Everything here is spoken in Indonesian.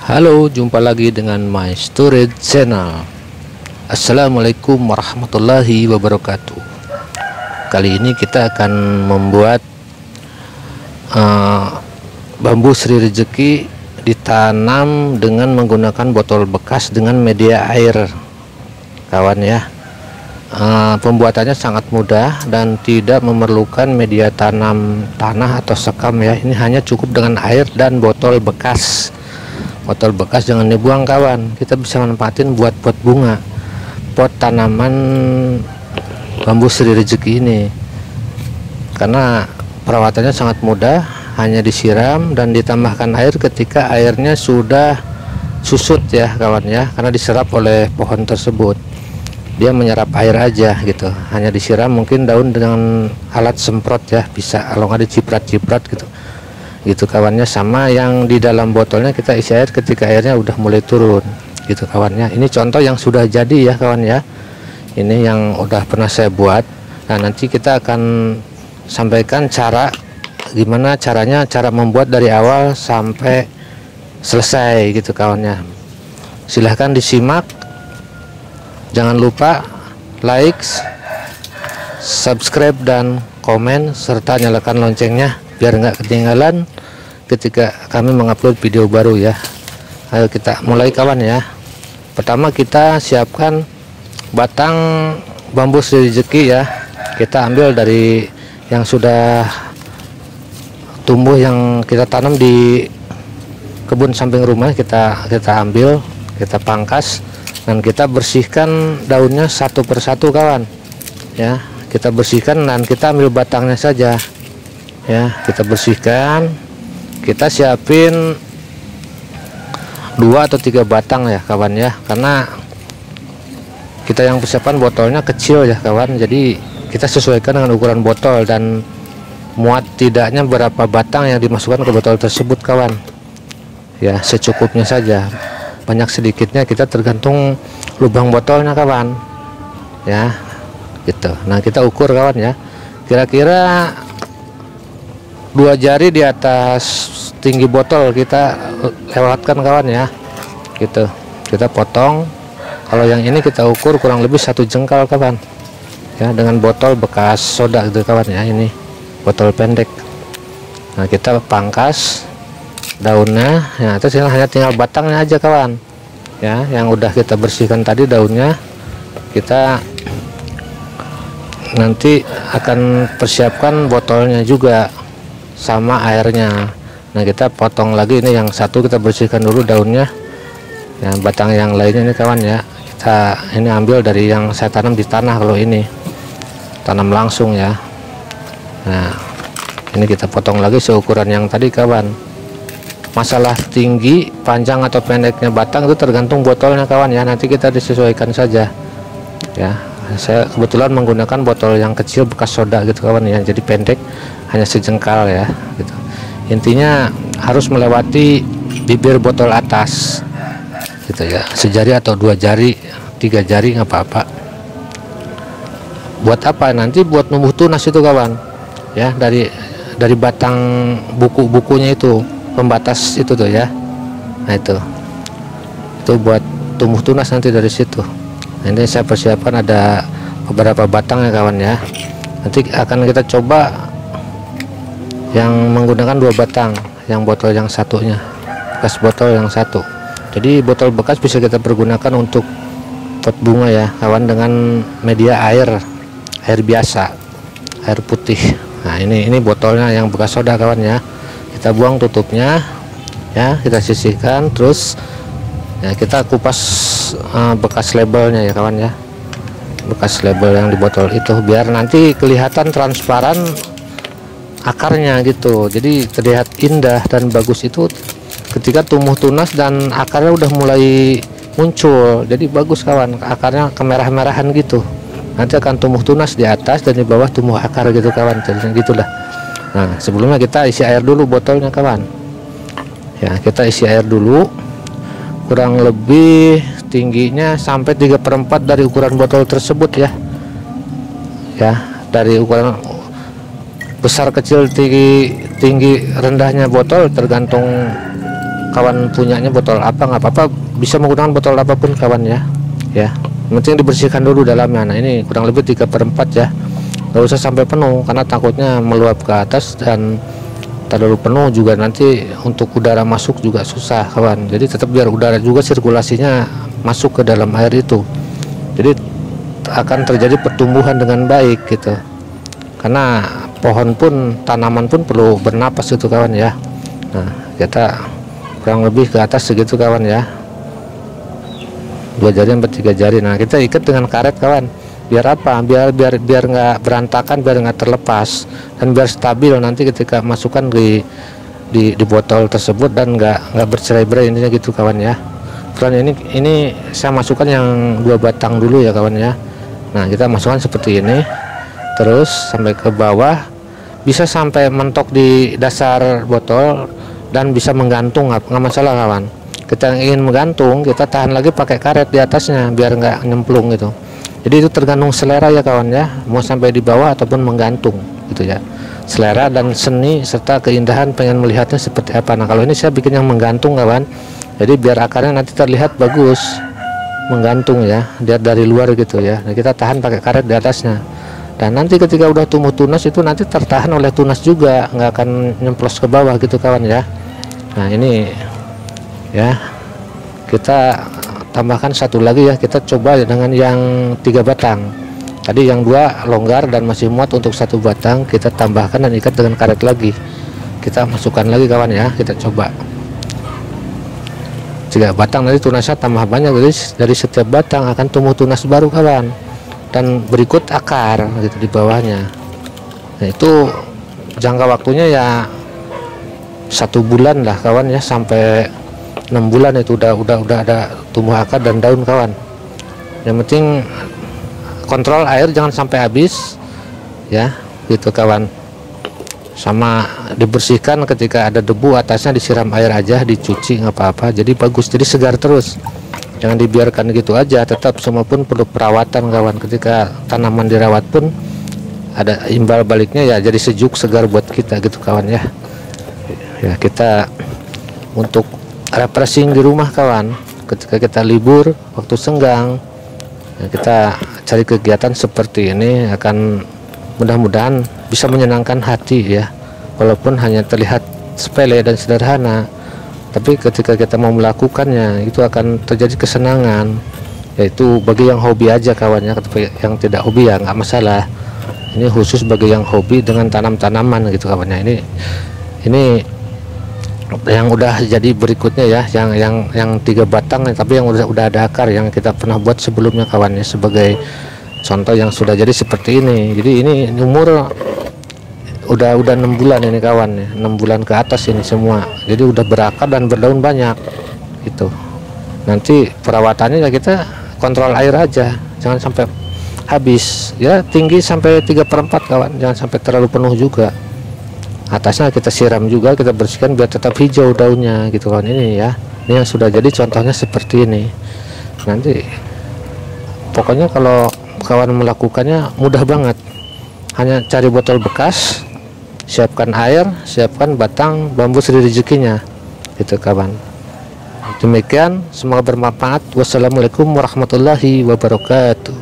Halo, jumpa lagi dengan My Storage Channel. Assalamualaikum warahmatullahi wabarakatuh. Kali ini kita akan membuat bambu Sri Rezeki ditanam dengan menggunakan botol bekas dengan media air, kawan ya. Pembuatannya sangat mudah dan tidak memerlukan media tanam tanah atau sekam ya. Ini hanya cukup dengan air dan botol bekas. Botol bekas jangan dibuang, kawan. Kita bisa manfaatin buat pot bunga, pot tanaman bambu Sri Rezeki ini, karena perawatannya sangat mudah. Hanya disiram dan ditambahkan air ketika airnya sudah susut ya, kawan ya, karena diserap oleh pohon tersebut. Dia menyerap air aja gitu. Hanya disiram, mungkin daun dengan alat semprot ya, bisa, kalau nggak diciprat-ciprat gitu kawannya. Sama yang di dalam botolnya kita isi air ketika airnya udah mulai turun gitu kawannya. Ini contoh yang sudah jadi ya, kawan ya. Ini yang udah pernah saya buat. Nah, nanti kita akan sampaikan gimana caranya, cara membuat dari awal sampai selesai gitu kawannya. Silahkan disimak. Jangan lupa like, subscribe dan komen, serta nyalakan loncengnya biar nggak ketinggalan ketika kami mengupload video baru ya. Ayo kita mulai, kawan ya. Pertama kita siapkan batang bambu Sri Rezeki ya. Kita ambil dari yang sudah tumbuh, yang kita tanam di kebun samping rumah. Kita ambil, kita pangkas dan kita bersihkan daunnya satu persatu, kawan ya. Kita bersihkan dan kita ambil batangnya saja ya. Kita bersihkan, kita siapin 2 atau 3 batang ya, kawan ya, karena kita yang persiapan botolnya kecil ya, kawan. Jadi kita sesuaikan dengan ukuran botol dan muat tidaknya berapa batang yang dimasukkan ke botol tersebut, kawan ya. Secukupnya saja, banyak sedikitnya kita tergantung lubang botolnya, kawan ya gitu. Nah, kita ukur, kawan ya, kira-kira 2 jari di atas tinggi botol kita lewatkan, kawan ya gitu. Kita potong. Kalau yang ini kita ukur kurang lebih 1 jengkal, kawan ya, dengan botol bekas soda gitu, kawan ya. Ini botol pendek. Nah, kita pangkas daunnya ya. Terus hanya tinggal batangnya aja, kawan ya, yang udah kita bersihkan tadi daunnya. Kita nanti akan persiapkan botolnya juga sama airnya. Nah, kita potong lagi. Ini yang satu kita bersihkan dulu daunnya ya. Batang yang lainnya ini, kawan ya, kita ini ambil dari yang saya tanam di tanah. Kalau ini tanam langsung ya. Nah, ini kita potong lagi seukuran yang tadi, kawan. Masalah tinggi, panjang atau pendeknya batang itu tergantung botolnya, kawan ya. Nanti kita disesuaikan saja ya. Saya kebetulan menggunakan botol yang kecil bekas soda gitu, kawan ya, jadi pendek, hanya sejengkal ya gitu. Intinya harus melewati bibir botol atas gitu ya, sejari atau 2 jari, 3 jari nggak apa-apa. Buat apa? Nanti buat numbuh tunas itu, kawan ya, dari batang buku-bukunya itu, pembatas itu tuh ya. Nah, itu buat tumbuh tunas nanti dari situ. Nah, ini saya persiapkan ada beberapa batang ya, kawan ya. Nanti akan kita coba yang menggunakan 2 batang, yang botol yang satunya, bekas botol yang satu. Jadi botol bekas bisa kita pergunakan untuk pot bunga ya, kawan, dengan media air biasa, air putih. Nah, ini botolnya yang bekas soda, kawan ya. Kita buang tutupnya ya, kita sisihkan. Terus ya, kita kupas bekas labelnya ya, kawan ya, bekas label yang di botol itu, biar nanti kelihatan transparan akarnya gitu. Jadi terlihat indah dan bagus itu ketika tumbuh tunas dan akarnya udah mulai muncul. Jadi bagus, kawan, akarnya kemerah-merahan gitu. Nanti akan tumbuh tunas di atas dan di bawah tumbuh akar gitu, kawan. Jadi gitulah. Nah, sebelumnya kita isi air dulu botolnya, kawan ya. Kita isi air dulu, kurang lebih tingginya sampai 3/4 dari ukuran botol tersebut ya. Dari ukuran besar kecil, tinggi rendahnya botol tergantung kawan punyanya botol apa nggak apa-apa, bisa menggunakan botol apapun kawan ya. Ya, yang penting dibersihkan dulu dalamnya. Nah ini kurang lebih 3/4 ya, nggak usah sampai penuh karena takutnya meluap ke atas, dan terlalu penuh juga nanti untuk udara masuk juga susah kawan. Jadi tetap biar udara juga sirkulasinya masuk ke dalam air itu, jadi akan terjadi pertumbuhan dengan baik gitu. Karena pohon pun, tanaman pun perlu bernapas gitu kawan ya. Nah kita kurang lebih ke atas segitu kawan ya, 2 jari sampai 3 jari. Nah kita ikat dengan karet kawan, biar apa, biar nggak berantakan, biar nggak terlepas, dan biar stabil nanti ketika masukkan di botol tersebut, dan nggak bercerai-berai intinya gitu kawan ya. Kemudian ini saya masukkan yang 2 batang dulu ya kawan ya. Nah kita masukkan seperti ini terus sampai ke bawah, bisa sampai mentok di dasar botol dan bisa menggantung, nggak masalah kawan. Kita ingin menggantung, kita tahan lagi pakai karet di atasnya biar nggak nyemplung gitu. Jadi itu tergantung selera ya kawan ya, mau sampai di bawah ataupun menggantung gitu ya. Selera dan seni serta keindahan pengen melihatnya seperti apa. Nah kalau ini saya bikin yang menggantung kawan, jadi biar akarnya nanti terlihat bagus menggantung ya, lihat dari luar gitu ya. Nah kita tahan pakai karet di atasnya, dan nanti ketika udah tumbuh tunas itu nanti tertahan oleh tunas juga, nggak akan nyemplos ke bawah gitu kawan ya. Nah ini ya, kita tambahkan satu lagi ya, kita coba dengan yang 3 batang tadi, yang 2 longgar dan masih muat. Untuk 1 batang kita tambahkan dan ikat dengan karet lagi, kita masukkan lagi kawan ya. Kita coba 3 batang, nanti tunasnya tambah banyak, jadi dari setiap batang akan tumbuh tunas baru kawan, dan berikut akar gitu di bawahnya. Nah itu jangka waktunya ya 1 bulan lah kawan ya, sampai 6 bulan itu udah ada tumbuh akar dan daun kawan. Yang penting kontrol air jangan sampai habis ya gitu kawan, sama dibersihkan ketika ada debu atasnya, disiram air aja, dicuci nggak apa-apa, jadi bagus, jadi segar terus. Jangan dibiarkan gitu aja, tetap semua pun perlu perawatan kawan. Ketika tanaman dirawat pun ada imbal baliknya ya, jadi sejuk segar buat kita gitu kawan ya. Ya kita untuk refreshing di rumah kawan, ketika kita libur waktu senggang ya, kita cari kegiatan seperti ini, akan mudah-mudahan bisa menyenangkan hati ya, walaupun hanya terlihat sepele dan sederhana, tapi ketika kita mau melakukannya itu akan terjadi kesenangan. Yaitu bagi yang hobi aja kawannya, tapi yang tidak hobi ya nggak masalah. Ini khusus bagi yang hobi dengan tanam-tanaman gitu kawannya. Ini yang udah jadi berikutnya ya, yang 3 batang tapi yang udah ada akar, yang kita pernah buat sebelumnya kawannya, sebagai contoh yang sudah jadi seperti ini. Jadi ini umur udah 6 bulan ini kawan ya, 6 bulan ke atas ini semua, jadi udah berakar dan berdaun banyak gitu. Nanti perawatannya ya kita kontrol air aja, jangan sampai habis ya, tinggi sampai 3/4 kawan, jangan sampai terlalu penuh juga. Atasnya kita siram juga, kita bersihkan biar tetap hijau daunnya gitu kan. Ini ya, ini yang sudah jadi contohnya seperti ini. Nanti pokoknya kalau kawan melakukannya mudah banget, hanya cari botol bekas, siapkan air, siapkan batang bambu seri rezekinya gitu kawan. Demikian, semoga bermanfaat. Wassalamualaikum warahmatullahi wabarakatuh.